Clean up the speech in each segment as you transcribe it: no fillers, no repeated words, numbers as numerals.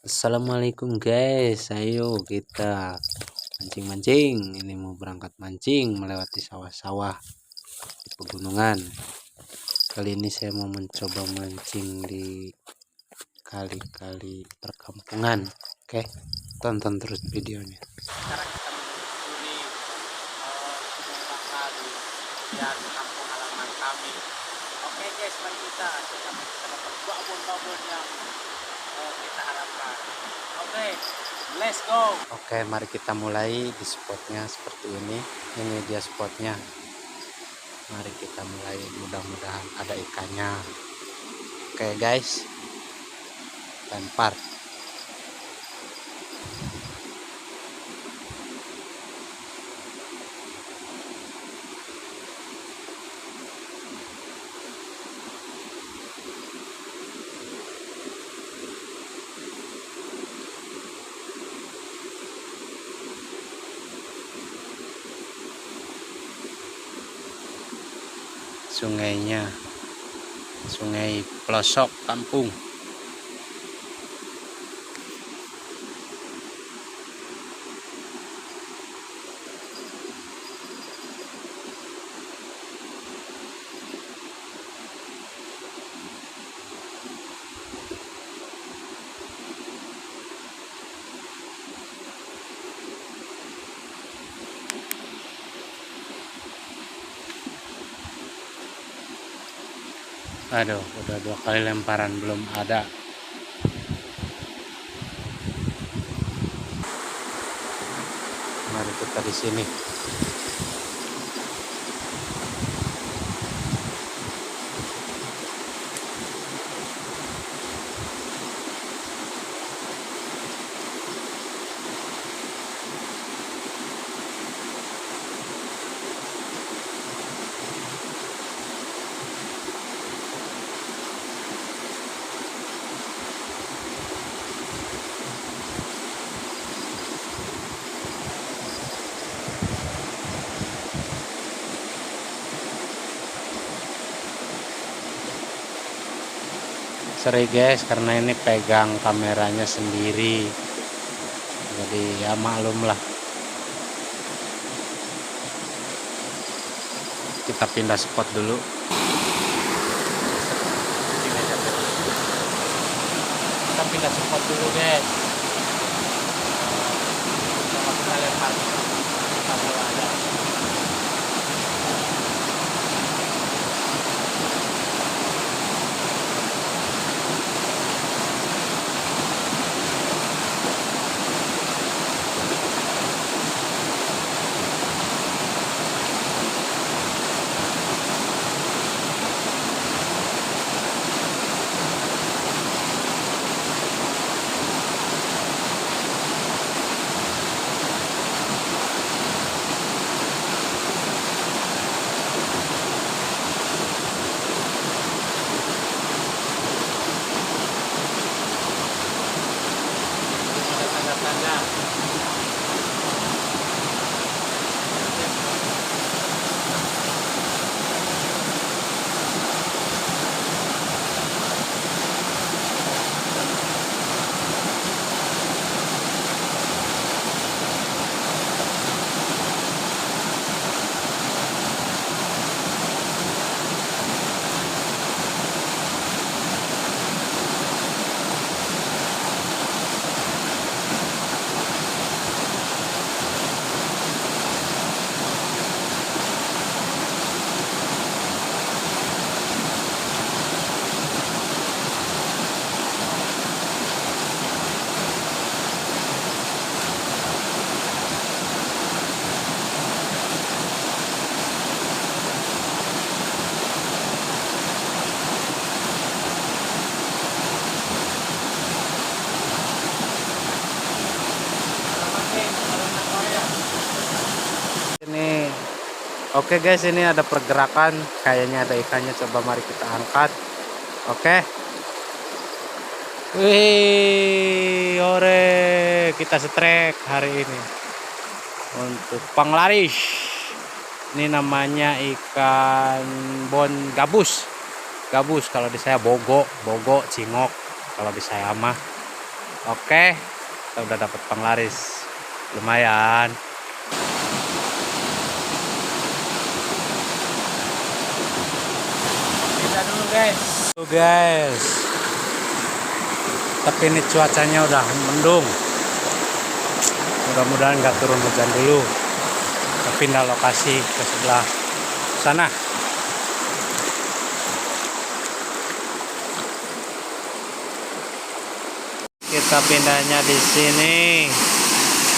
Assalamualaikum guys, ayo kita mancing-mancing. Ini mau berangkat mancing melewati sawah-sawah di pegunungan. Kali ini saya mau mencoba mancing di kali-kali perkampungan. Oke, tonton terus videonya. Sekarang kita menyusuri sungai Bakali dan kampung halaman kami. Oke guys, mari kita dapat babon-babon yang kita harapkan. Oke, let's go. Oke, mari kita mulai di spotnya seperti ini. Ini dia spotnya. Mari kita mulai, mudah-mudahan ada ikannya. Oke guys, lempar. Sungainya, sungai pelosok kampung. Aduh, udah 2 kali lemparan belum ada. Mari kita di sini. Sorry guys, karena ini pegang kameranya sendiri, jadi ya maklum lah. Kita pindah spot dulu. Kita pindah spot dulu guys. Kita lempar. Kita mulai ada. Ini oke guys, ini ada pergerakan, kayaknya ada ikannya. Coba mari kita angkat. Oke. Wih, ore, kita strike hari ini untuk panglaris. Ini namanya ikan bon gabus. Gabus kalau di saya bogo, cingok kalau di saya mah. Oke, kita udah dapat penglaris. Lumayan. Kita dulu guys. Tuh guys. Tapi ini cuacanya udah mendung. Mudah-mudahan nggak turun hujan dulu. Kita pindah lokasi ke sebelah sana. Kita pindahnya di sini.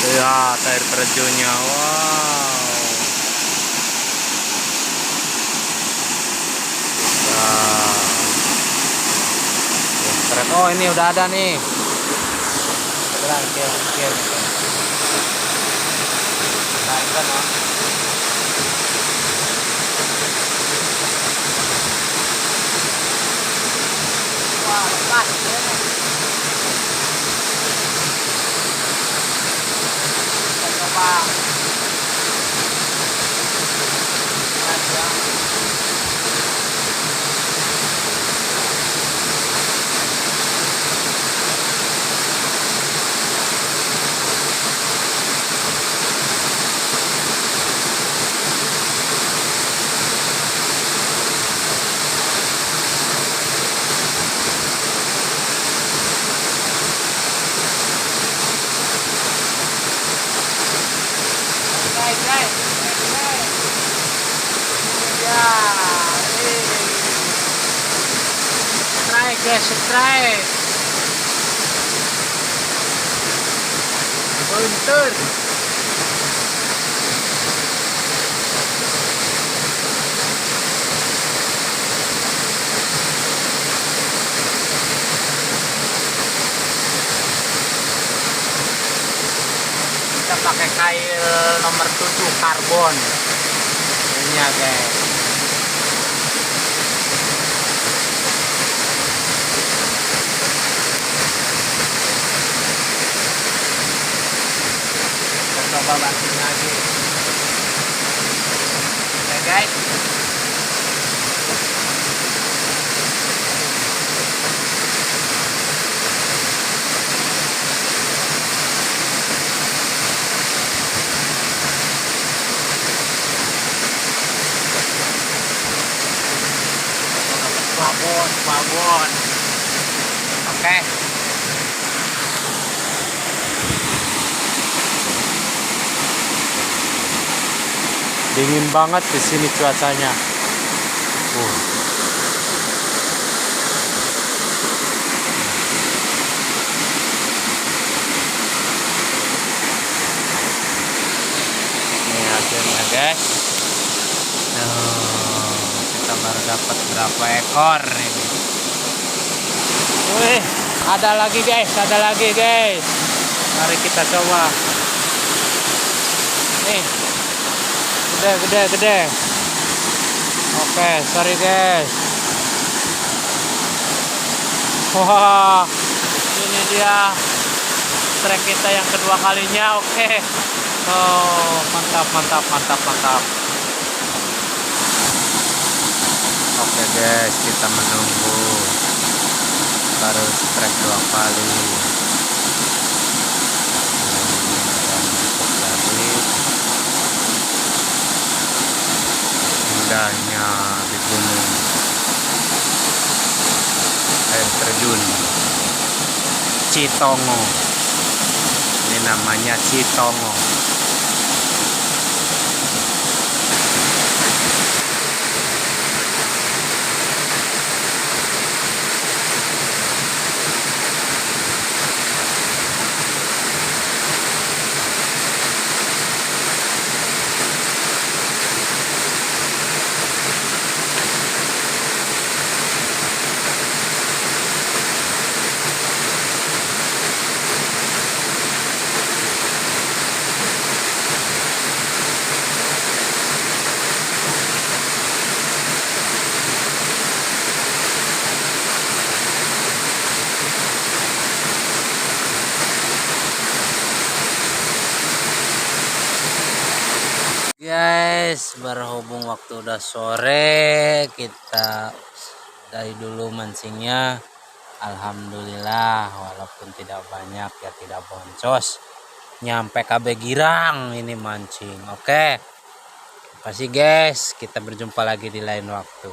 Lihat air terjunnya, wow. Oh, ini udah ada nih. Wah, lepas ya. Kita coba. Aja. Strike buntur. Kita pakai kail nomor 7 karbon ini ya guys. Coba banting lagi ya guys. babon oke. Dingin banget di sini cuacanya. Ini hasilnya guys. Kita baru dapat berapa ekor ini. Wih, ada lagi guys, ada lagi guys. Mari kita coba. Nih. Gede. Oke, sorry guys. Wah, ini dia trek kita yang kedua kalinya. Oke. Oh, mantap. Oke guys, kita menunggu. Baru trek 2 kali. Indahnya di gunung, air terjun Citongo. Ini namanya Citongo. Guys, berhubung waktu udah sore, kita dari dulu mancingnya. Alhamdulillah walaupun tidak banyak ya tidak boncos. Nyampe KB Girang ini mancing. Oke. Makasih guys, kita berjumpa lagi di lain waktu.